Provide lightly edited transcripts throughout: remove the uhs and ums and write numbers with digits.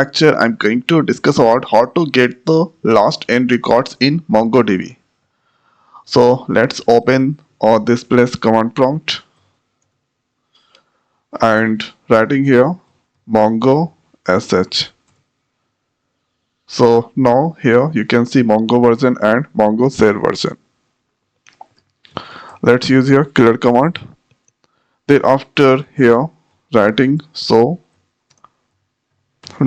Lecture, I'm going to discuss about how to get the last n records in MongoDB. So let's open or displace command prompt and writing here mongo sh. So now here you can see Mongo version and Mongo shell version. Let's use here clear command. Thereafter here writing so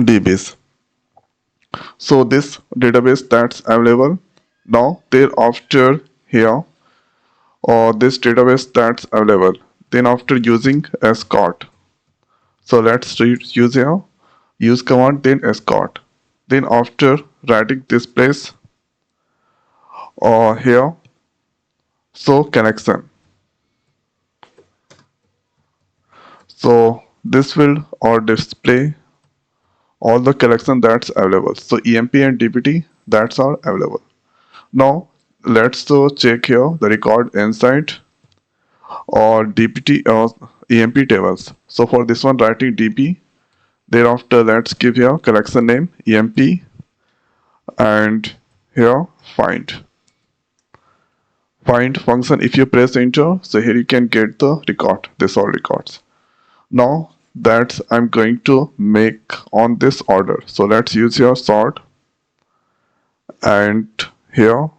dbs. So this database that's available now thereafter here or this database that's available then after using escort. So let's use here use command then escort, then after writing this place or here so connection. So this will or display all the collection that's available. So emp and dbt that's are available. Now let's check here the record inside or dpt or emp tables. So for this one writing db. Thereafter, let's give here collection name emp and here find function. If you press enter, so here you can get the record, this all records. Now that I'm going to make on this order. So let's use here sort and here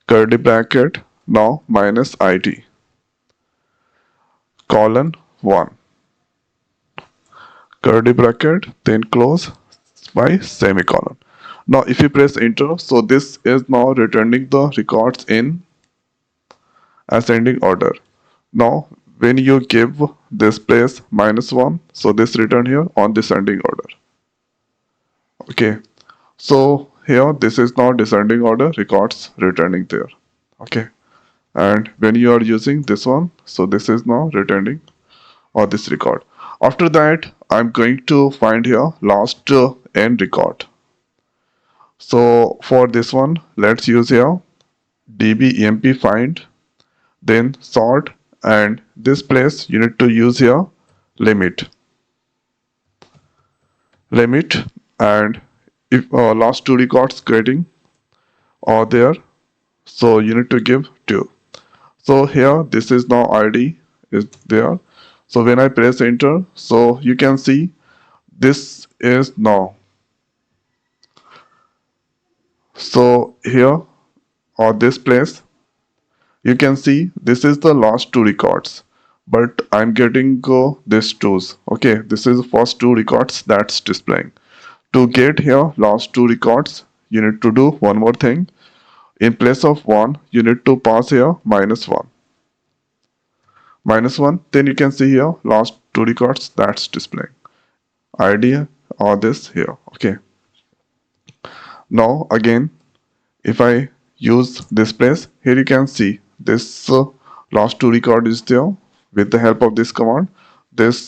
curly bracket now minus id colon 1 curly bracket then close by semicolon. Now if you press enter, so this is now returning the records in ascending order. Now when you give this place -1, so this return here on descending order. Okay, so here this is now descending order records returning there. Okay, and when you are using this one, so this is now returning or this record. After that I'm going to find here last n record. So for this one, let's use here db emp find, then sort, and this place you need to use here limit, and if last two records getting are there, so you need to give 2. So here this is now id is there. So when I press enter, so you can see this is now. So here or this place you can see this is the last two records, but I'm getting this twos. Okay, this is the first two records that's displaying. To get here last two records, you need to do one more thing. In place of 1, you need to pass here -1. -1, then you can see here last two records that's displaying. Idea or this here. Okay. Now again, if I use this place, here you can see this last two record is there. With the help of this command, this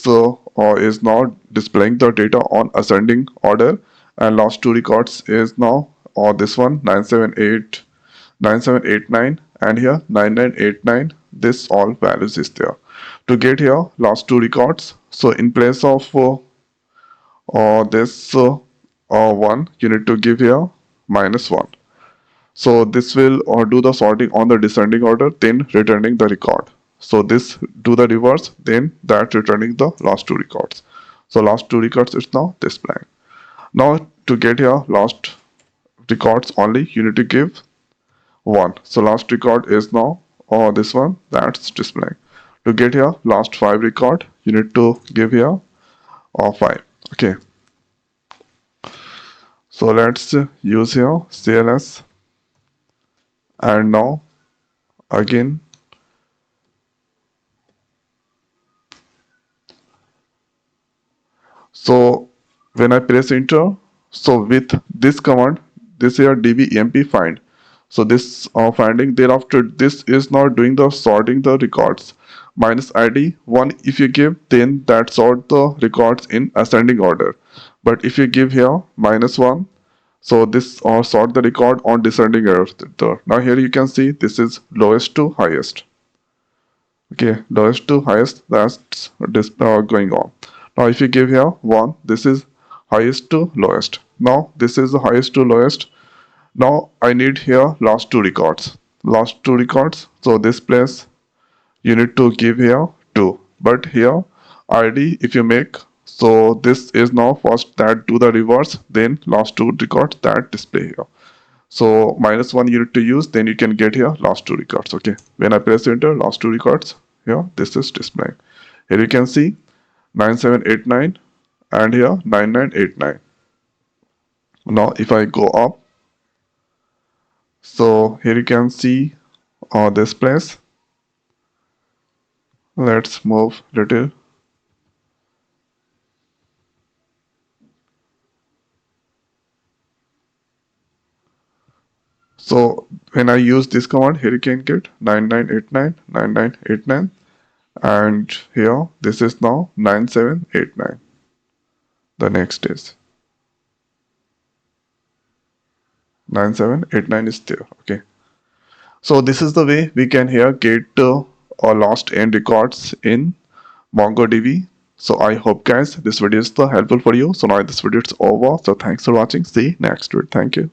is now displaying the data on ascending order, and last two records is now or this one 978 9789 and here 9989. This all values is there. To get here last two records, so in place of this 1, you need to give here -1. So this will do the sorting on the descending order, then returning the record. So this do the reverse, then that returning the last two records. So last two records is now displaying. Now to get here last records only, you need to give 1. So last record is now this one that's displaying. To get here last 5 record, you need to give here 5. Okay. So let's use here CLS, and now again so when I press enter, so with this command, this here db emp find, so this finding, thereafter this is now doing the sorting the records -id 1. If you give, then that sort the records in ascending order, but if you give here -1, so this sort the record on descending order. Now here you can see this is lowest to highest. Okay, lowest to highest, that's this going on. Now if you give here 1, this is highest to lowest. Now this is the highest to lowest. Now I need here last two records. Last two records. So this place you need to give here 2. But here ID if you make, so this is now first that do the reverse, then last two records that display here. So -1 you need to use, then you can get here last two records. Okay, when I press enter, last two records here, this is displaying. Here you can see 9789 and here 9989. Now if I go up, so here you can see this place. Let's move little. So when I use this command, here you can get 9989, 9989, and here this is now 9789. The next is 9789 is there. Okay. So this is the way we can here get our lost end records in MongoDB. So I hope guys this video is helpful for you. So now this video is over. So thanks for watching. See you next video. Thank you.